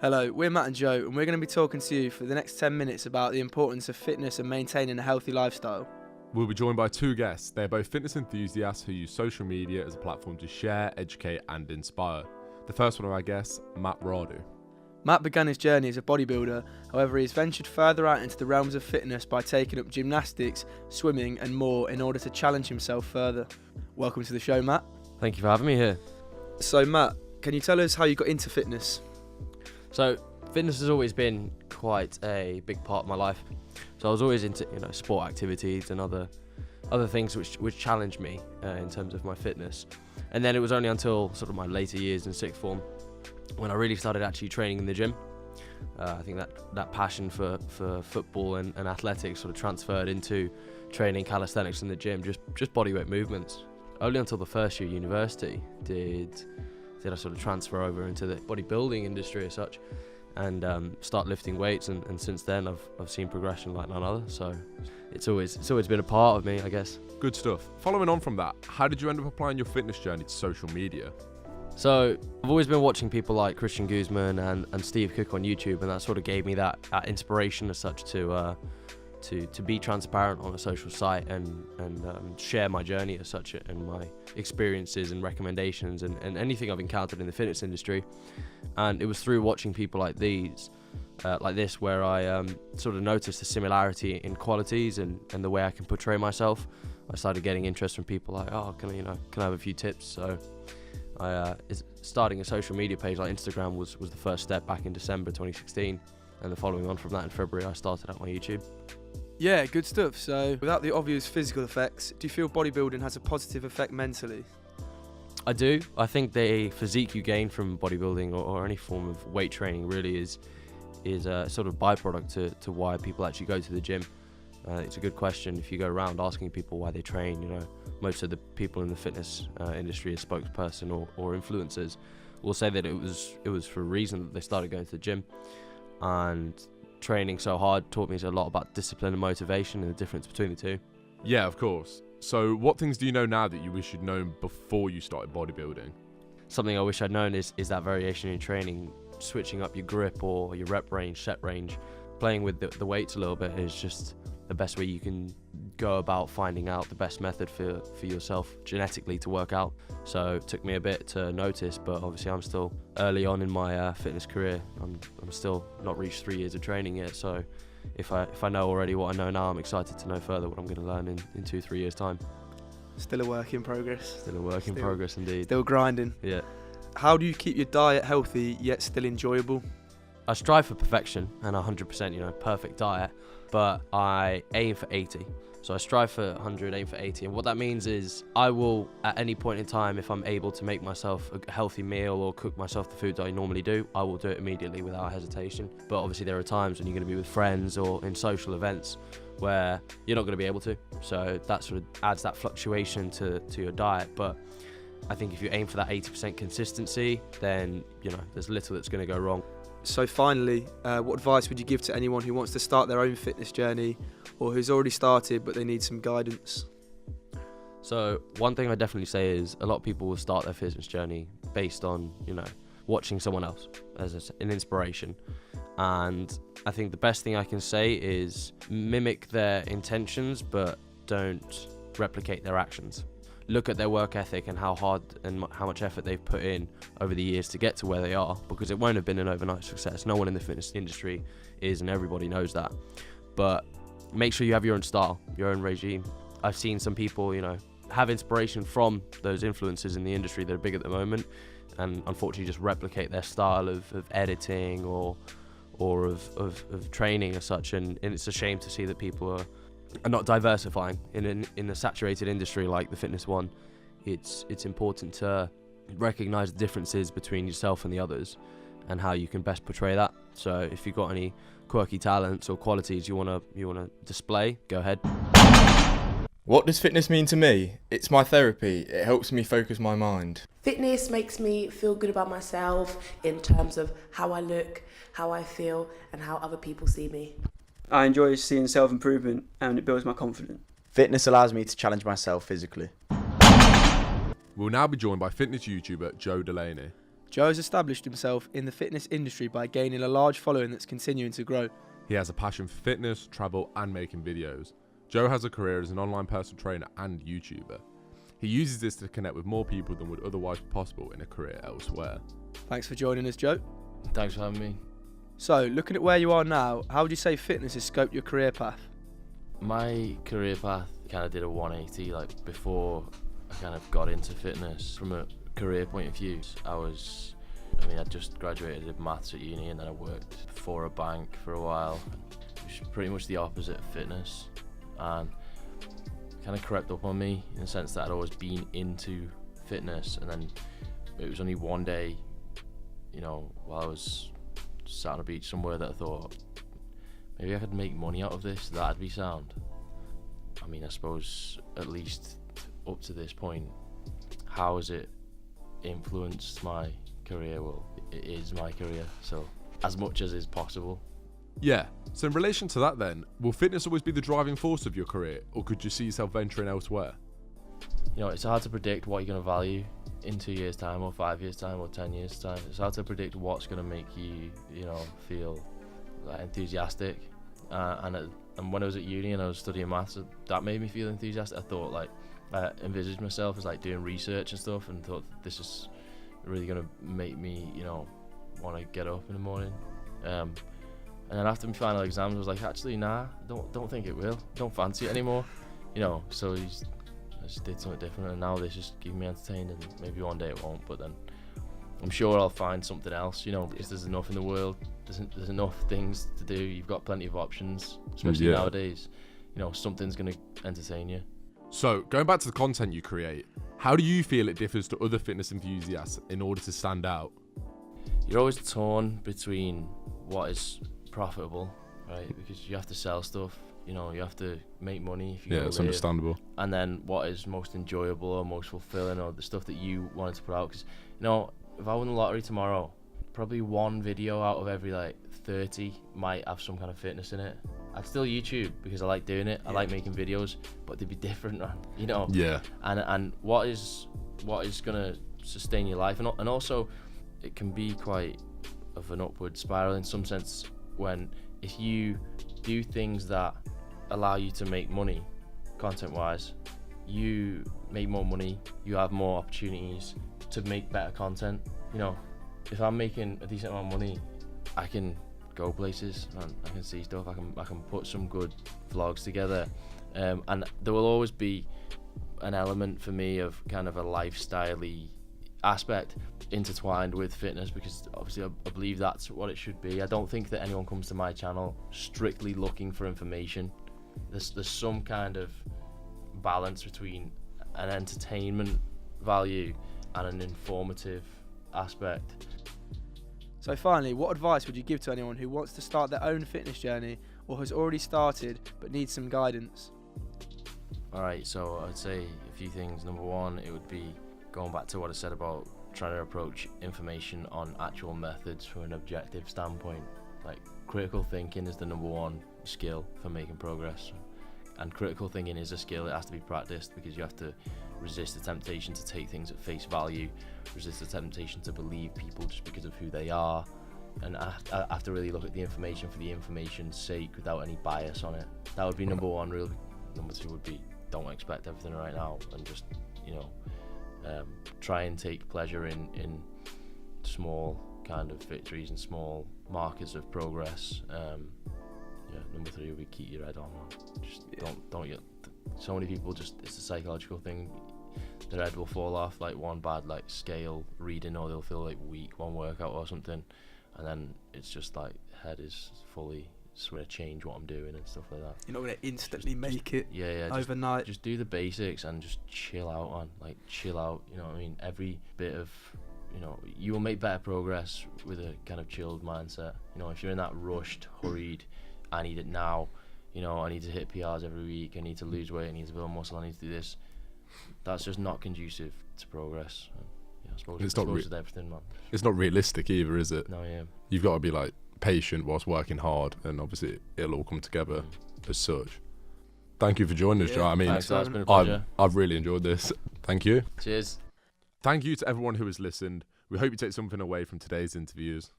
Hello, we're Matt and Joe, and we're going to be talking to you for the next 10 minutes about the importance of fitness and maintaining a healthy lifestyle. We'll be joined by two guests. They're both fitness enthusiasts who use social media as a platform to share, educate and inspire. The first one of our guests, Matt Radu. Matt began his journey as a bodybuilder, however he has ventured further out into the realms of fitness by taking up gymnastics, swimming and more in order to challenge himself further. Welcome to the show, Matt. Thank you for having me here. So Matt, can you tell us how you got into fitness? So fitness has always been quite a big part of my life. So I was always into sport activities and other things which challenged me in terms of my fitness. And then it was only until sort of my later years in sixth form when I really started actually training in the gym. I think that passion for football and athletics sort of transferred into training calisthenics in the gym, just bodyweight movements. Only until the first year of university did I sort of transfer over into the bodybuilding industry as such and start lifting weights, and since then I've seen progression like none other. So it's always been a part of me, I guess. Good stuff. Following on from that, how did you end up applying your fitness journey to social media? So I've always been watching people like Christian Guzman and Steve Cook on YouTube, and that sort of gave me that inspiration as such to be transparent on a social site and share my journey as such and my experiences and recommendations and anything I've encountered in the fitness industry. And it was through watching people like this where I sort of noticed the similarity in qualities and the way I can portray myself. I started getting interest from people like, can I have a few tips? So starting a social media page like Instagram was the first step back in December 2016, and then following on from that in February I started out my YouTube. Yeah, good stuff. So without the obvious physical effects, do you feel bodybuilding has a positive effect mentally? I do. I think the physique you gain from bodybuilding or any form of weight training really is a sort of byproduct to why people actually go to the gym. It's a good question. If you go around asking people why they train, most of the people in the fitness industry as spokesperson or influencers will say that it was for a reason that they started going to the gym, and training so hard taught me a lot about discipline and motivation and the difference between the two. Yeah, of course. So what things do you know now that you wish you'd known before you started bodybuilding? Something I wish I'd known is that variation in training, switching up your grip or your rep range, set range, playing with the weights a little bit is just the best way you can go about finding out the best method for yourself genetically to work out. So it took me a bit to notice, but obviously I'm still early on in my fitness career. I'm still not reached 3 years of training yet, so if I know already what I know now, I'm excited to know further what I'm going to learn in 2-3 years time. Still a work in progress. Still a work in progress indeed. Still grinding. Yeah. How do you keep your diet healthy yet still enjoyable? I strive for perfection and 100%, perfect diet, but I aim for 80. So I strive for 100, aim for 80. And what that means is I will, at any point in time, if I'm able to make myself a healthy meal or cook myself the foods I normally do, I will do it immediately without hesitation. But obviously there are times when you're going to be with friends or in social events where you're not going to be able to. So that sort of adds that fluctuation to your diet. But I think if you aim for that 80% consistency, then, there's little that's going to go wrong. So finally, what advice would you give to anyone who wants to start their own fitness journey or who's already started but they need some guidance? So one thing I definitely say is a lot of people will start their fitness journey based on, watching someone else as an inspiration. And I think the best thing I can say is mimic their intentions but don't replicate their actions. Look at their work ethic and how hard and how much effort they've put in over the years to get to where they are, because it won't have been an overnight success. No one in the fitness industry is, and everybody knows that. But make sure you have your own style, your own regime. I've seen some people, have inspiration from those influencers in the industry that are big at the moment, and unfortunately just replicate their style of editing or of training as such. And it's a shame to see that people are not diversifying in a saturated industry like the fitness one. It's important to recognize the differences between yourself and the others and how you can best portray that. So if you've got any quirky talents or qualities you want to display, go ahead. What does fitness mean to me? It's my therapy. It helps me focus my mind. Fitness makes me feel good about myself in terms of how I look, how I feel, and how other people see me. I enjoy seeing self-improvement and it builds my confidence. Fitness allows me to challenge myself physically. We'll now be joined by fitness YouTuber Joe Delaney. Joe has established himself in the fitness industry by gaining a large following that's continuing to grow. He has a passion for fitness, travel, and making videos. Joe has a career as an online personal trainer and YouTuber. He uses this to connect with more people than would otherwise be possible in a career elsewhere. Thanks for joining us, Joe. Thanks for having me. So, looking at where you are now, how would you say fitness has scoped your career path? My career path kind of did a 180, like before I kind of got into fitness. From a career point of view, I just graduated with maths at uni, and then I worked for a bank for a while, which is pretty much the opposite of fitness, and kind of crept up on me in the sense that I'd always been into fitness, and then it was only one day, while I was sat on a beach somewhere, that I thought, maybe I could make money out of this, that'd be sound. I suppose at least up to this point, how has it influenced my career? Well, it is my career, so as much as is possible. Yeah, so in relation to that then, will fitness always be the driving force of your career, or could you see yourself venturing elsewhere? It's hard to predict what you're going to value in 2 years' time, or 5 years' time, or 10 years' time. It's hard to predict what's going to make you, feel like enthusiastic. And when I was at uni and I was studying maths, that made me feel enthusiastic. I thought, I envisaged myself as doing research and stuff, and thought this is really going to make me, want to get up in the morning. And then after my final exams, I was like, actually, nah, don't think it will. Don't fancy it anymore. So I just did something different, and now this just keeps me entertained, and maybe one day it won't, but then I'm sure I'll find something else, because there's enough in the world. There's enough things to do. You've got plenty of options, especially nowadays. Something's going to entertain you. So, going back to the content you create, how do you feel it differs to other fitness enthusiasts in order to stand out? You're always torn between what is profitable, right? Because you have to sell stuff, you have to make money if you Yeah, it's understandable. And then what is most enjoyable or most fulfilling, or the stuff that you wanted to put out. Because, if I won the lottery tomorrow, probably one video out of every 30 might have some kind of fitness in it. I'd still YouTube because I like doing it. I like making videos, but they'd be different, Yeah. And what is gonna sustain your life, and also it can be quite of an upward spiral in some sense, when if you do things that allow you to make money content wise, you make more money, you have more opportunities to make better content. If I'm making a decent amount of money, I can go places and I can see stuff. I can put some good vlogs together, and there will always be an element for me of kind of a lifestyle-y aspect intertwined with fitness, because obviously I believe that's what it should be. I don't think that anyone comes to my channel strictly looking for information. There's some kind of balance between an entertainment value and an informative aspect. So finally, what advice would you give to anyone who wants to start their own fitness journey, or has already started but needs some guidance? Alright, so I'd say a few things. Number one, it would be going back to what I said about trying to approach information on actual methods from an objective standpoint. Critical thinking is the number one skill for making progress, and critical thinking is a skill. It has to be practiced, because you have to resist the temptation to take things at face value, resist the temptation to believe people just because of who they are, and I have to really look at the information for the information's sake without any bias on it. That would be number one rule. Number two would be, don't expect everything right now, and just try and take pleasure in small kind of victories and small markers of progress. Number three would be keep your head on. Just don't get. So many people it's a psychological thing. Their head will fall off one bad scale reading, or they'll feel weak one workout or something, and then it's just head is fully just going to change what I'm doing and stuff like that. You're not going to instantly make it overnight. Just do the basics and just chill out chill out. You know what I mean? Every bit of, you will make better progress with a kind of chilled mindset. If you're in that rushed, hurried, I need it now, I need to hit PRs every week, I need to lose weight, I need to build muscle, I need to do this, that's just not conducive to progress. I suppose it's with everything, man. It's not realistic either, is it? No, yeah. You've got to be patient whilst working hard, and obviously it'll all come together as such. Thank you for joining us, Joe. Thanks, that's been a pleasure. I've really enjoyed this. Thank you. Cheers. Thank you to everyone who has listened. We hope you take something away from today's interviews.